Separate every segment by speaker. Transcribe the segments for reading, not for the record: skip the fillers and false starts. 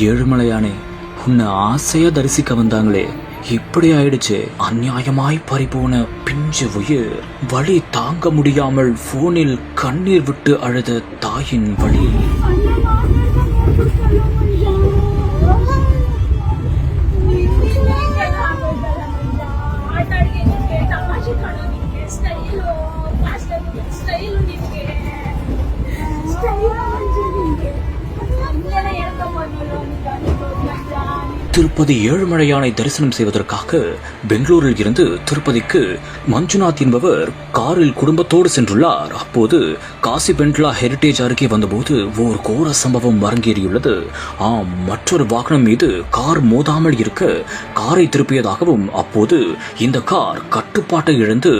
Speaker 1: ஏழுமலையானே, உன்னை ஆசையா தரிசிக்க வந்தாங்களே, இப்படி ஆயிடுச்சு. அநியாயமாய் பறிபோன பிஞ்சு உயிர். வலி தாங்க முடியாமல் போனில் கண்ணீர் விட்டு அழுத தாயின் வலி. திருப்பதி ஏழுமலையானை தரிசனம் செய்வதற்காக பெங்களூரில் இருந்து திருப்பதிக்கு மஞ்சுநாத் என்பவர் காரில் குடும்பத்தோடு சென்றுள்ளார். அப்போது காசி பெண்ட்லா ஹெரிடேஜ் அருகே வந்தபோது ஓர் கோர சம்பவம் அரங்கேறியுள்ளது. மற்றொரு வாகனம் மீது கார் மோதாமல் இருக்க காரை திருப்பியதாகவும், அப்போது இந்த கார் கட்டுப்பாட்டை இழந்து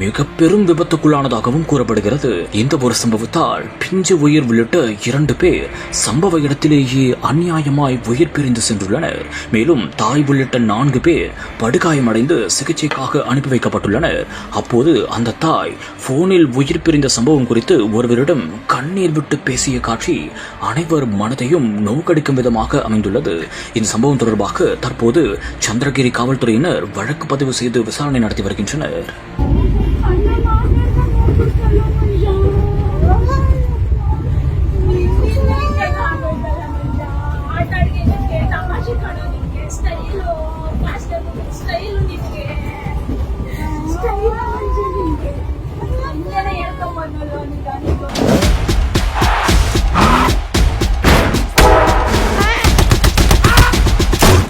Speaker 1: மிக பெரும் விபத்துக்குள்ளானதாகவும் கூறப்படுகிறது. இந்த ஒரு சம்பவத்தால் பிஞ்சு உயிர் உள்ளிட்ட 2 பேர் சம்பவ இடத்திலேயே அநியாயமாய் உயிர் பிரிந்து சென்றுள்ளனர். மேலும் தாய் உள்ளிட்ட 4 பேர் படுகாயமடைந்து சிகிச்சைக்காக அனுப்பி வைக்கப்பட்டுள்ளனர். அப்போது அந்த தாய் போனில் உயிர் பிரிந்த சம்பவம் குறித்து ஒருவரிடம் கண்ணீர் விட்டு பேசிய காட்சி அனைவர் மனதையும் நோக்கடிக்கும் விதமாக அமைந்துள்ளது. இந்த சம்பவம் தொடர்பாக தற்போது சந்திரகிரி காவல்துறையினர் வழக்கு பதிவு செய்து விசாரணை நடத்தி வருகின்றனர்.